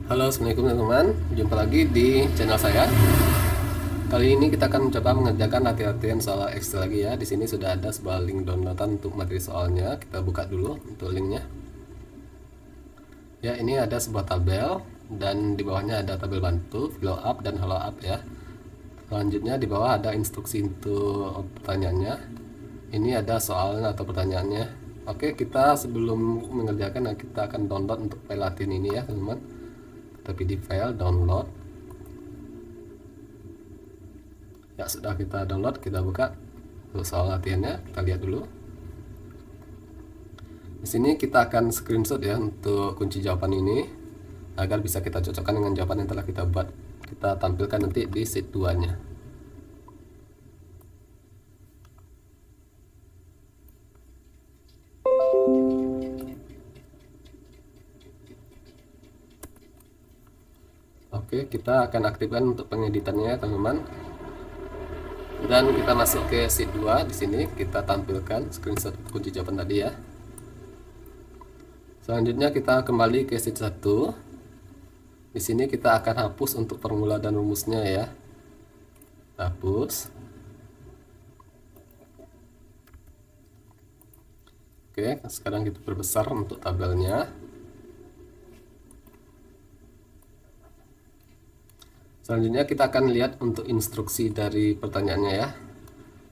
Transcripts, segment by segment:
Halo, assalamualaikum teman-teman. Jumpa lagi di channel saya. Kali ini kita akan mencoba mengerjakan latihan soal Excel lagi ya. Di sini sudah ada sebuah link downloadan untuk materi soalnya. Kita buka dulu untuk linknya. Ya, ini ada sebuah tabel dan di bawahnya ada tabel bantu, follow up dan follow up ya. Selanjutnya di bawah ada instruksi untuk pertanyaannya. Ini ada soalnya atau pertanyaannya. Oke, kita sebelum mengerjakan kita akan download untuk file latihan ini ya teman-teman. Tapi di file download ya, sudah kita download, kita buka untuk soal latihannya, kita lihat dulu. Di sini kita akan screenshot ya untuk kunci jawaban ini agar bisa kita cocokkan dengan jawaban yang telah kita buat. Kita tampilkan nanti di sheet 2 nya. Oke, kita akan aktifkan untuk pengeditannya teman-teman. Dan kita masuk ke sheet 2. Di sini kita tampilkan screenshot kunci jawaban tadi ya. Selanjutnya kita kembali ke sheet 1. Di sini kita akan hapus untuk formula dan rumusnya ya. Hapus. Oke, sekarang kita perbesar untuk tabelnya. Selanjutnya kita akan lihat untuk instruksi dari pertanyaannya ya.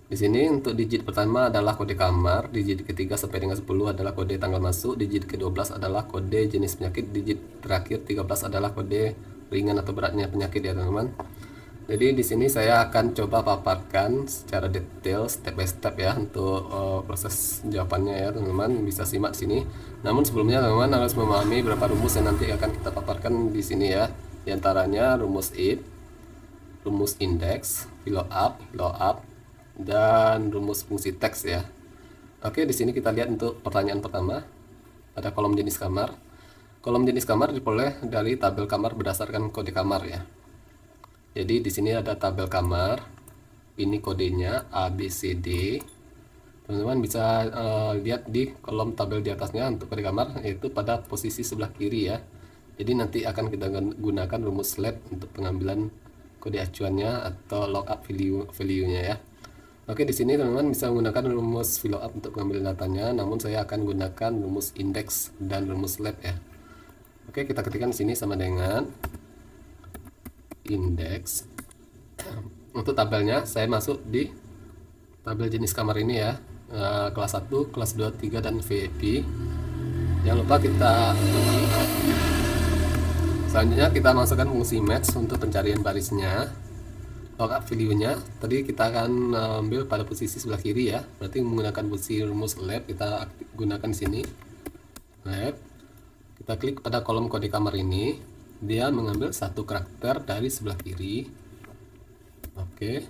Di sini untuk digit pertama adalah kode kamar, digit ketiga sampai dengan 10 adalah kode tanggal masuk, digit ke-12 adalah kode jenis penyakit, digit terakhir 13 adalah kode ringan atau beratnya penyakit ya teman-teman. Jadi di sini saya akan coba paparkan secara detail step by step ya untuk proses jawabannya ya teman-teman, bisa simak di sini. Namun sebelumnya teman-teman harus memahami beberapa rumus yang nanti akan kita paparkan di sini ya. Di antaranya rumus if, rumus index, follow up, dan rumus fungsi teks ya. Oke, di sini kita lihat untuk pertanyaan pertama. Ada kolom jenis kamar. Kolom jenis kamar diperoleh dari tabel kamar berdasarkan kode kamar ya. Jadi di sini ada tabel kamar. Ini kodenya ABCD. Teman-teman bisa lihat di kolom tabel di atasnya untuk kode kamar, yaitu pada posisi sebelah kiri ya. Jadi nanti akan kita gunakan rumus SLAP untuk pengambilan kode acuannya atau lookup value-nya ya. Oke, di sini teman-teman bisa menggunakan rumus follow up untuk mengambil datanya, namun saya akan gunakan rumus index dan rumus SLAP ya. Oke, kita ketikkan di sini sama dengan index. Untuk tabelnya saya masuk di tabel jenis kamar ini ya, kelas 1, kelas 2, 3 dan VIP. Jangan lupa kita selanjutnya kita masukkan fungsi match untuk pencarian barisnya. Lookup value-nya tadi kita akan ambil pada posisi sebelah kiri ya, berarti menggunakan fungsi rumus lab. Kita gunakan di sini lab. Kita klik pada kolom kode kamar ini, dia mengambil satu karakter dari sebelah kiri. Oke,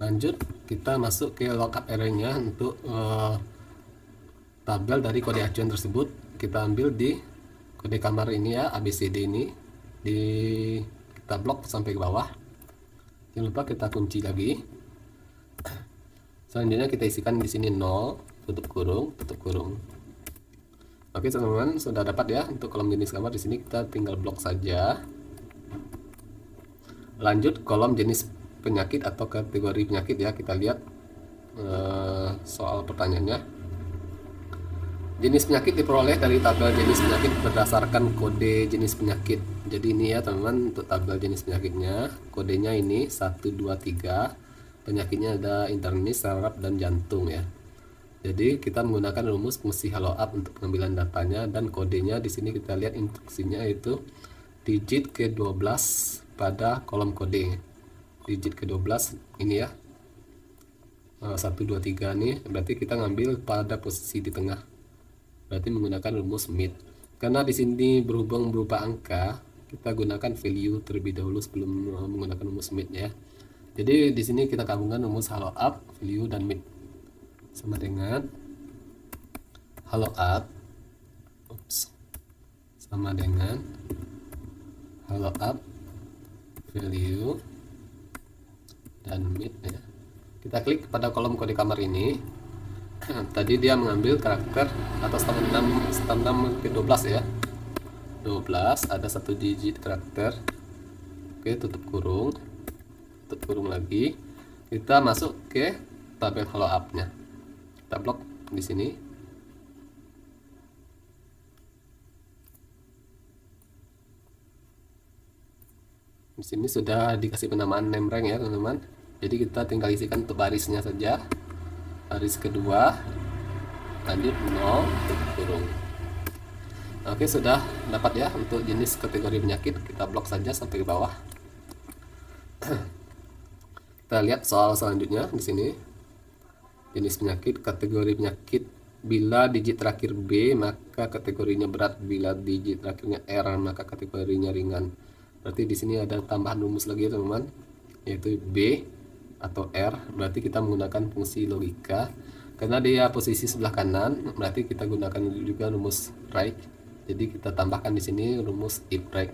lanjut kita masuk ke lookup area-nya untuk tabel dari kode acuan tersebut. Kita ambil di kode kamar ini ya, ABCD ini, kita blok sampai ke bawah. Jangan lupa kita kunci lagi. Selanjutnya kita isikan di sini 0, tutup kurung, tutup kurung. Oke teman-teman, sudah dapat ya untuk kolom jenis kamar. Di sini kita tinggal blok saja. Lanjut kolom jenis penyakit atau kategori penyakit ya. Kita lihat soal pertanyaannya. Jenis penyakit diperoleh dari tabel jenis penyakit berdasarkan kode jenis penyakit. Jadi ini ya teman-teman untuk tabel jenis penyakitnya. Kodenya ini 1, 2, 3. Penyakitnya ada internis, saraf, dan jantung ya. Jadi kita menggunakan rumus fungsi follow up untuk pengambilan datanya, dan kodenya di sini kita lihat instruksinya itu digit ke-12 pada kolom kode. Digit ke-12 ini ya. 1, 2, 3 nih, berarti kita ngambil pada posisi di tengah. Berarti menggunakan rumus MIT. Karena di sini berhubung berupa angka, kita gunakan value terlebih dahulu sebelum menggunakan rumus MIT ya. Jadi di sini kita gabungkan rumus follow up, value, dan MIT sama dengan follow up sama dengan follow up, value, dan MIT ya. Kita klik pada kolom kode kamar ini. Tadi dia mengambil karakter atau standar ke-12 ya. 12 ada 1 digit karakter. Oke, tutup kurung lagi. Kita masuk ke tabel follow up-nya. Kita blok di sini. Di sini sudah dikasih penamaan name rank ya, teman-teman. Jadi kita tinggal isikan untuk barisnya saja. Baris kedua, lanjut 0, tutup kurung. Oke, sudah dapat ya untuk jenis kategori penyakit. Kita blok saja sampai ke bawah. Kita lihat soal selanjutnya di sini. Jenis penyakit, kategori penyakit. Bila digit terakhir B, maka kategorinya berat. Bila digit terakhirnya R, maka kategorinya ringan. Berarti di sini ada tambahan rumus lagi, teman-teman, yaitu B atau R. Berarti kita menggunakan fungsi logika. Karena dia posisi sebelah kanan, berarti kita gunakan juga rumus right. Jadi kita tambahkan di sini rumus if right.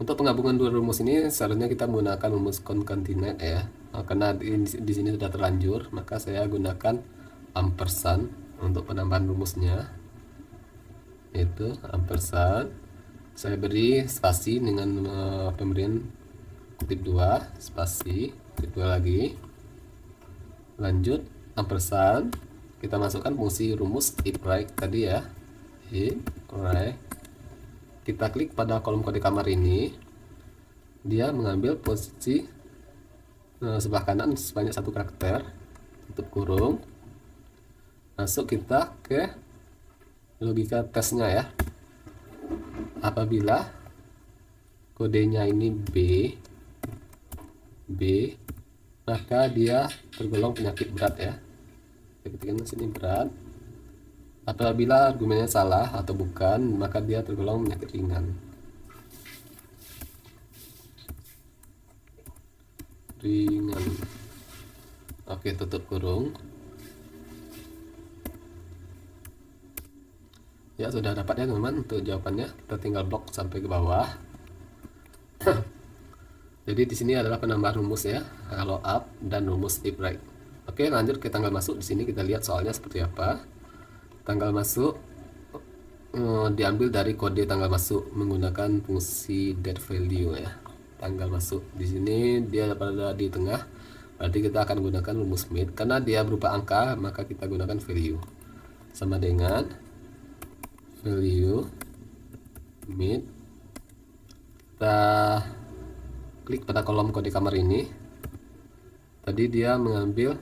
Untuk penggabungan dua rumus ini seharusnya kita menggunakan rumus concatenate ya. Karena di sini sudah terlanjur, maka saya gunakan ampersand untuk penambahan rumusnya. Itu ampersand. Saya beri spasi dengan pemberian kutip 2, spasi, kutip 2 lagi. Lanjut ampersand. Kita masukkan fungsi rumus if right tadi ya. If right. Kita klik pada kolom kode kamar ini, dia mengambil posisi sebelah kanan sebanyak 1 karakter, tutup kurung. Masuk kita ke logika tesnya ya. Apabila kodenya ini B, maka dia tergolong penyakit berat ya. Kita ketikkan sini berat. Apabila argumennya salah atau bukan, maka dia tergolong penyakit ringan. Oke, tutup kurung. Ya, sudah dapat ya teman-teman untuk jawabannya. Kita tinggal blok sampai ke bawah. Jadi di sini adalah penambahan rumus ya, follow up dan rumus if right. Oke, lanjut ke tanggal masuk. Di sini kita lihat soalnya seperti apa. Tanggal masuk diambil dari kode tanggal masuk menggunakan fungsi date value ya. Tanggal masuk di sini dia berada di tengah, berarti kita akan gunakan rumus mid. Karena dia berupa angka, maka kita gunakan value sama dengan value mid. Kita klik pada kolom kode kamar ini. Tadi dia mengambil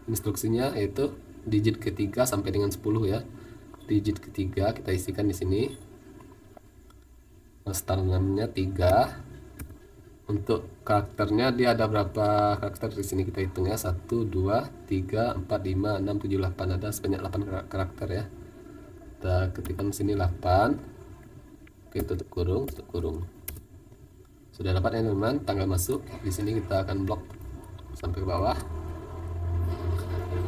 instruksinya yaitu digit ketiga sampai dengan 10 ya. Digit ketiga kita isikan di sini. Start namanya 3. Untuk karakternya dia ada berapa karakter di sini kita hitung ya. 1 2 3 4 5 6 7 8, ada sebanyak 8 karakter ya. Kita ketikkan sini 8. Oke, tutup kurung. Sudah dapat ya teman-teman tanggal masuk. Di sini kita akan blok sampai ke bawah.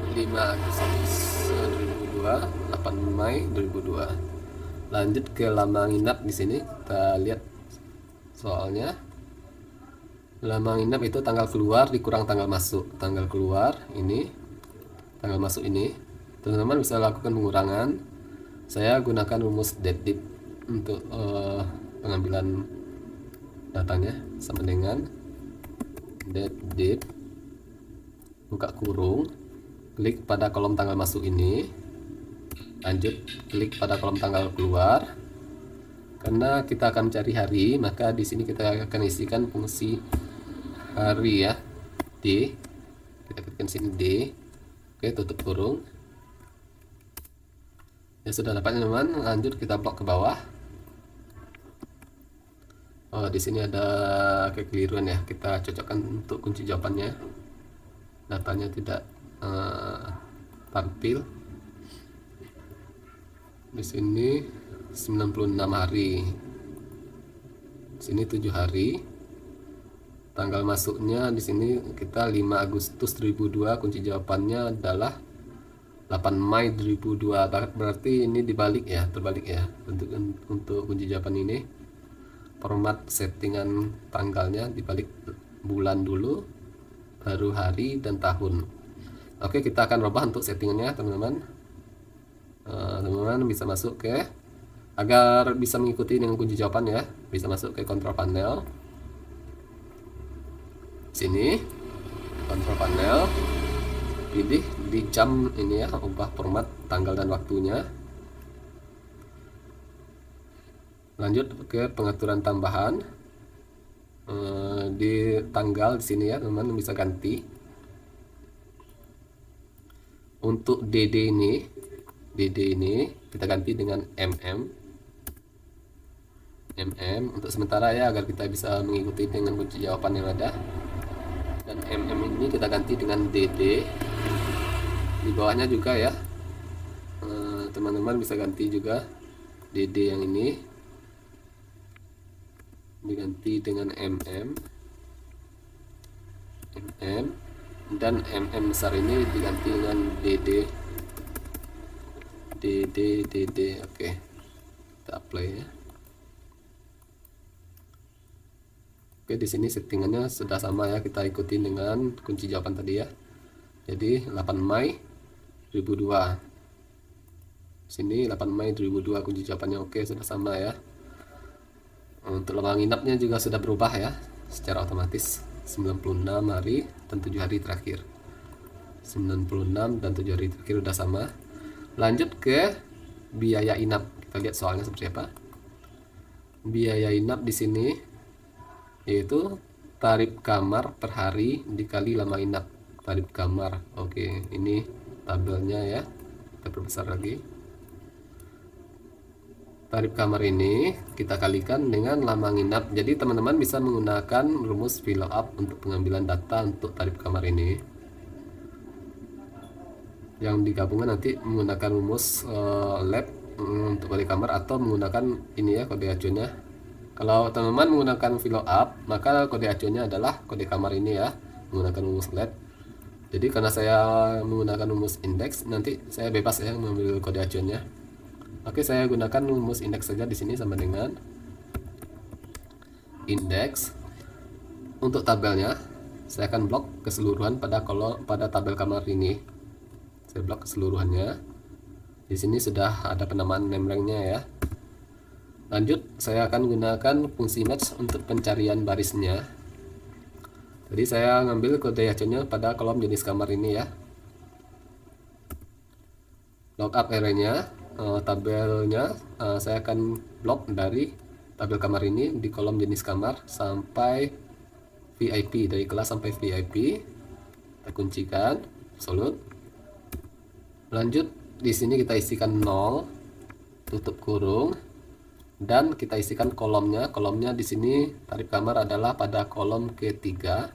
5 Agustus 2002, 8 Mei 2002. Lanjut ke lama nginap. Di sini kita lihat soalnya. Lama nginap itu tanggal keluar dikurang tanggal masuk. Tanggal keluar ini, tanggal masuk ini. Teman-teman bisa lakukan pengurangan. Saya gunakan rumus deaddiff untuk pengambilan datanya, sama dengan deaddiff, buka kurung, klik pada kolom tanggal masuk ini, lanjut klik pada kolom tanggal keluar. Karena kita akan cari hari, maka di sini kita akan isikan fungsi hari ya, D. Kita ketikkan sini D. Oke, tutup kurung. Ya, sudah dapat teman-teman. Lanjut kita blok ke bawah. Oh, di sini ada kekeliruan ya. Kita cocokkan untuk kunci jawabannya. Datanya tidak tampil. Di sini 96 hari. Di sini 7 hari. Tanggal masuknya di sini kita 5 Agustus 2002, kunci jawabannya adalah 8 Mei 2002. Berarti ini dibalik ya, terbalik ya. Untuk kunci jawaban ini format settingan tanggalnya dibalik, bulan dulu baru hari dan tahun. Oke, kita akan rubah untuk settingannya teman-teman. Teman-teman bisa masuk ke Agar bisa mengikuti dengan kunci jawaban ya, bisa masuk ke control panel. Sini control panel, pilih di jam ini ya, ubah format tanggal dan waktunya. Lanjut ke pengaturan tambahan. Di tanggal di sini ya teman-teman bisa ganti. Untuk DD ini kita ganti dengan untuk sementara ya, agar kita bisa mengikuti dengan kunci jawaban yang ada. Dan ini kita ganti dengan DD. Di bawahnya juga ya, teman-teman bisa ganti juga DD yang ini diganti dengan dan besar ini diganti dengan DD. Oke, kita apply ya. Oke, di sini settingannya sudah sama ya, kita ikuti dengan kunci jawaban tadi ya. Jadi 8 Mei 2002. Sini 8 Mei 2002 kunci jawabannya. Oke, sudah sama ya. Untuk lama nginapnya juga sudah berubah ya secara otomatis. 96 hari dan 7 hari terakhir. 96 dan 7 hari terakhir udah sama. Lanjut ke biaya inap. Kita lihat soalnya seperti apa. Biaya inap di sini yaitu tarif kamar per hari dikali lama inap. Tarif kamar. Oke, ini tabelnya ya. Kita perbesar lagi. Tarif kamar ini kita kalikan dengan lama nginap. Jadi teman-teman bisa menggunakan rumus fill up untuk pengambilan data untuk tarif kamar ini. Yang digabungkan nanti menggunakan rumus lab untuk kode kamar, atau menggunakan ini ya, kode acuannya. Kalau teman-teman menggunakan fill up, maka kode acuannya adalah kode kamar ini ya, menggunakan rumus lab. Jadi karena saya menggunakan rumus indeks, nanti saya bebas ya mengambil kode acuannya. Oke, saya gunakan rumus indeks saja di sini sama dengan indeks. Untuk tabelnya, saya akan blok keseluruhan pada tabel kamar ini. Saya blok keseluruhannya. Di sini sudah ada penamaan name rank-nya ya. Lanjut, saya akan gunakan fungsi match untuk pencarian barisnya. Jadi saya ngambil kode acuannya pada kolom jenis kamar ini ya. Lookup array-nya, tabelnya saya akan blok dari tabel kamar ini di kolom jenis kamar sampai VIP, dari kelas sampai VIP. Kita kuncikan absolute. Lanjut, di sini kita isikan 0, tutup kurung. Dan kita isikan kolomnya. Kolomnya di sini tarif kamar adalah pada kolom ketiga.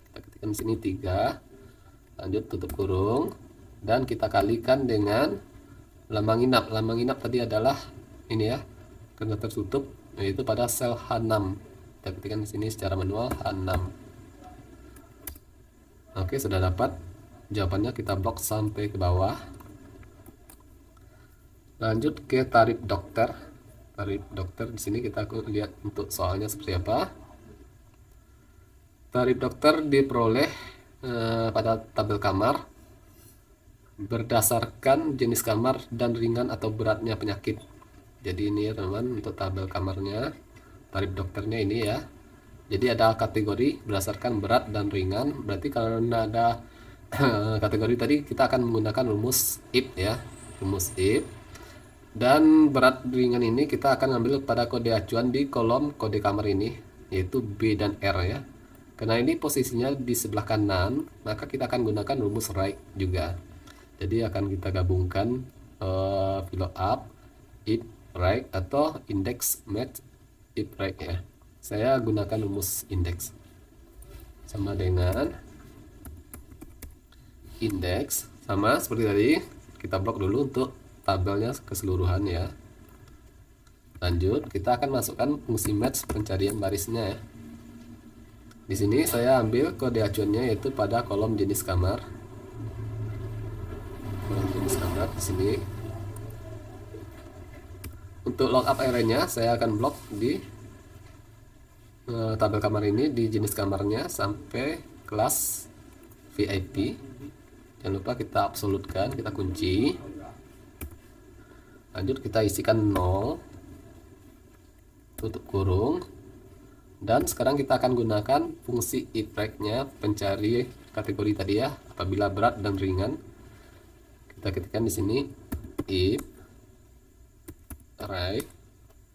Kita ketikkan di sini 3. Lanjut tutup kurung dan kita kalikan dengan lama nginap. Lama nginap tadi adalah ini ya, karena tertutup, yaitu pada sel H6. Kita ketikkan di sini secara manual H6. Oke, sudah dapat jawabannya. Kita blok sampai ke bawah. Lanjut ke tarif dokter. Tarif dokter di sini kita lihat untuk soalnya seperti apa. Tarif dokter diperoleh pada tabel kamar berdasarkan jenis kamar dan ringan atau beratnya penyakit. Jadi ini ya teman-teman, untuk tabel kamarnya, tarif dokternya ini ya. Jadi ada kategori berdasarkan berat dan ringan. Berarti karena ada kategori tadi, kita akan menggunakan rumus if ya, rumus if. Dan berat ringan ini kita akan ambil pada kode acuan di kolom kode kamar ini, yaitu B dan R ya. Karena ini posisinya di sebelah kanan, maka kita akan gunakan rumus right juga. Jadi akan kita gabungkan fill up, if right, atau index match if right ya. Saya gunakan rumus index sama dengan index, sama seperti tadi. Kita blok dulu untuk tabelnya keseluruhan ya. Lanjut, kita akan masukkan fungsi match pencarian barisnya ya. Di sini saya ambil kode acuannya yaitu pada kolom jenis kamar. Kolom jenis kamar di sini. Untuk lookup array-nya saya akan blok di tabel kamar ini di jenis kamarnya sampai kelas VIP. Jangan lupa kita absolutkan, kita kunci. Lanjut kita isikan 0, tutup kurung, dan sekarang kita akan gunakan fungsi if rank-nya, pencari kategori tadi ya, apabila berat dan ringan. Kita ketikkan di sini if rank,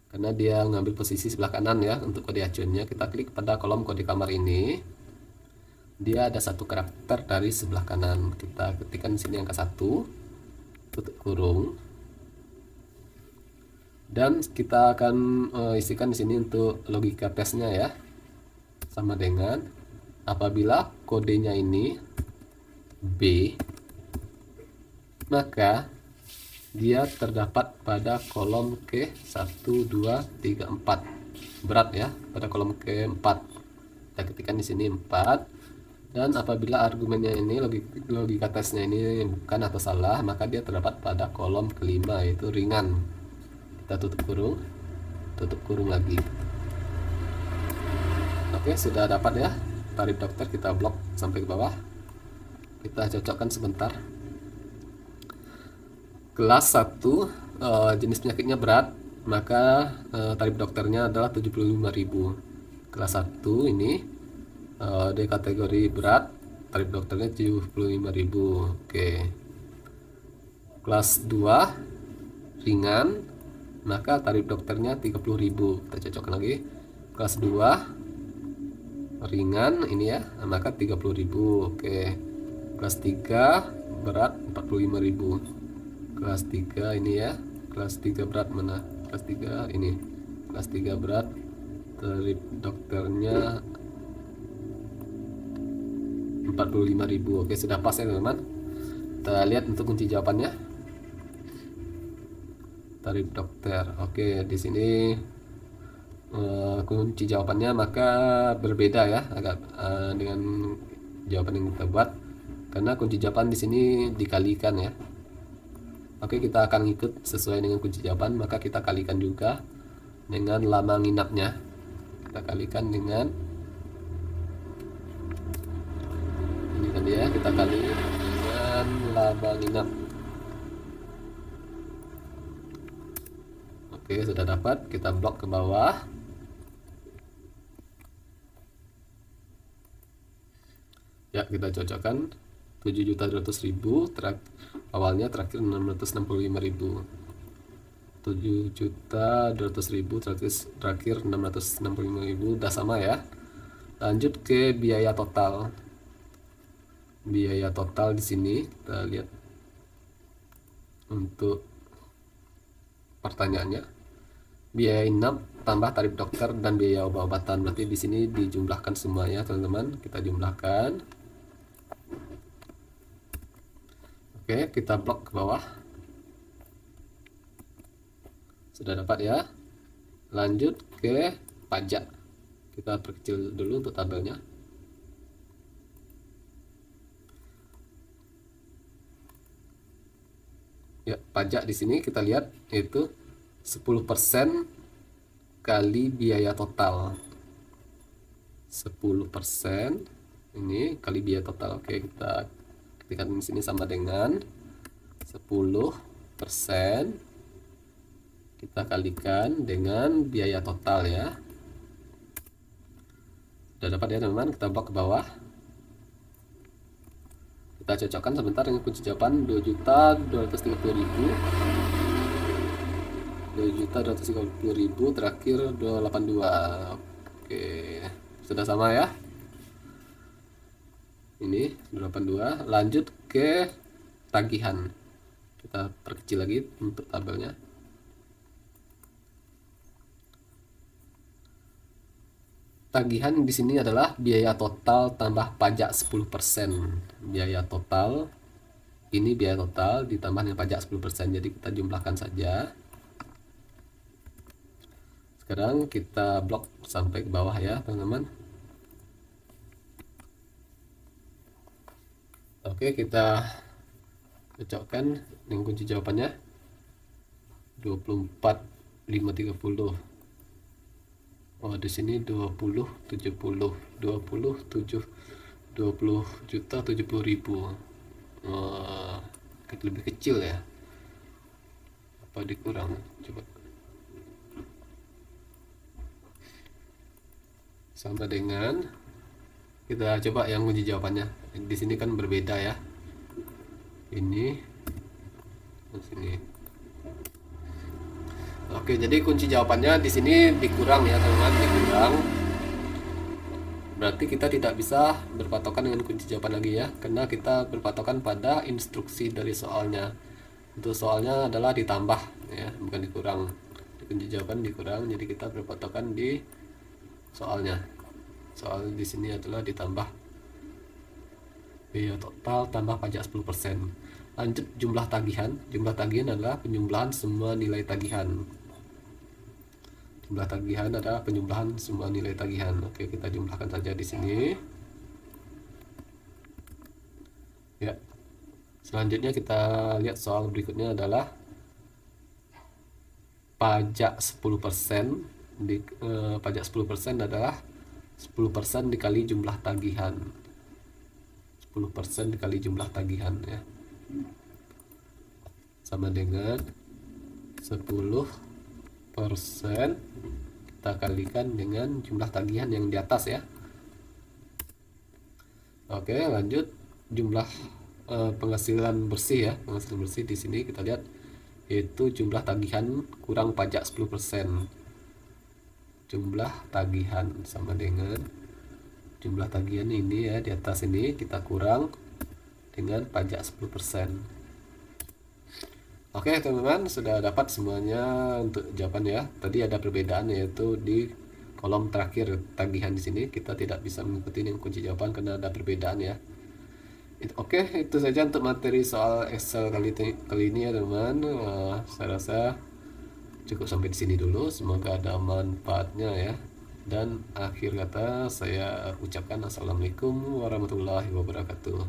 karena dia ngambil posisi sebelah kanan ya untuk kode acuannya. Kita klik pada kolom kode kamar ini, dia ada satu karakter dari sebelah kanan. Kita ketikkan di sini angka 1, tutup kurung, dan kita akan isikan di sini untuk logika tesnya ya, sama dengan apabila kodenya ini B, maka dia terdapat pada kolom K1, 2, 3, 4, berat ya, pada kolom K4. Kita ketikkan di sini 4, dan apabila argumennya ini logika tesnya ini bukan atau salah, maka dia terdapat pada kolom kelima, yaitu ringan. Kita tutup kurung lagi. Oke, sudah dapat ya tarif dokter. Kita blok sampai ke bawah, kita cocokkan sebentar. Kelas 1 jenis penyakitnya berat, maka tarif dokternya adalah 75.000. Kelas 1 ini di kategori berat, tarif dokternya 75.000. Oke. Kelas 2 ringan, maka tarif dokternya 30.000. Kita cocokkan lagi. Kelas 2 ringan ini ya, maka 30.000. Oke. Kelas 3 berat 45.000. Kelas 3 ini ya, kelas 3 berat mana? Kelas 3 ini. Kelas 3 berat, tarif dokternya 45.000. Oke, sudah pas ya teman-teman. Kita lihat untuk kunci jawabannya. Tarif dokter. Oke, di sini kunci jawabannya maka berbeda ya, agak dengan jawaban yang kita buat, karena kunci jawaban di sini dikalikan ya. Oke, kita akan ikut sesuai dengan kunci jawaban, maka kita kalikan juga dengan lama nginapnya. Kita kalikan dengan ini tadi ya, kita kali dengan lama nginap. Oke, sudah dapat. Kita blok ke bawah. Ya, kita cocokkan 7.200.000 awalnya, terakhir 665.000. 7.200.000 terakhir 665.000, udah sama ya. Lanjut ke biaya total. Biaya total di sini kita lihat untuk pertanyaannya. Biaya inap tambah tarif dokter dan biaya obat-obatan, berarti di sini dijumlahkan semuanya teman-teman. Kita jumlahkan. Oke, kita blok ke bawah. Sudah dapat ya. Lanjut ke pajak. Kita perkecil dulu untuk tabelnya. Ya, pajak di sini kita lihat itu 10% kali biaya total. 10% ini kali biaya total. Oke, kita ketikkan di sini sama dengan 10%, kita kalikan dengan biaya total ya. Sudah dapat ya teman-teman. Kita blok ke bawah. Kita cocokkan sebentar dengan kunci jawaban 2.230.000. 2.230.000 terakhir 282. Oke, sudah sama ya. Ini 282. Lanjut ke tagihan. Kita perkecil lagi untuk tabelnya. Tagihan di sini adalah biaya total tambah pajak 10%. Biaya total ini biaya total ditambah dengan pajak 10%. Jadi kita jumlahkan saja. Sekarang kita blok sampai ke bawah ya teman-teman. Oke, kita cocokkan dengan kunci jawabannya 24.530. Oh, di sini 20.70, 20.70.000. Lebih kecil ya. apa dikurang, coba sama dengan, kita coba yang kunci jawabannya. Di sini kan berbeda ya, ini di sini. Oke, jadi kunci jawabannya di sini dikurang ya teman-teman, dikurang. Berarti kita tidak bisa berpatokan dengan kunci jawaban lagi ya, karena kita berpatokan pada instruksi dari soalnya. Untuk soalnya adalah ditambah ya, bukan dikurang. Di kunci jawaban dikurang, jadi kita berpatokan di soalnya. Soal di sini adalah ditambah biaya total tambah pajak 10%. Lanjut jumlah tagihan. Jumlah tagihan adalah penjumlahan semua nilai tagihan. Jumlah tagihan adalah penjumlahan semua nilai tagihan. Oke, kita jumlahkan saja di sini. Ya. Selanjutnya kita lihat soal berikutnya adalah pajak 10%. Pajak 10% adalah 10% dikali jumlah tagihan. 10% dikali jumlah tagihan ya. Sama dengan 10% kita kalikan dengan jumlah tagihan yang di atas ya. Oke, lanjut jumlah penghasilan bersih ya. Penghasilan bersih di sini kita lihat yaitu jumlah tagihan kurang pajak 10%. Jumlah tagihan sama dengan jumlah tagihan ini ya, di atas ini kita kurang dengan pajak 10%. Oke teman-teman, sudah dapat semuanya untuk jawaban ya. Tadi ada perbedaan yaitu di kolom terakhir tagihan di sini kita tidak bisa mengikuti dengan kunci jawaban karena ada perbedaan ya. Oke, itu saja untuk materi soal Excel kali ini ya teman-teman. Saya rasa cukup sampai di sini dulu. Semoga ada manfaatnya ya. Dan akhir kata saya ucapkan assalamualaikum warahmatullahi wabarakatuh.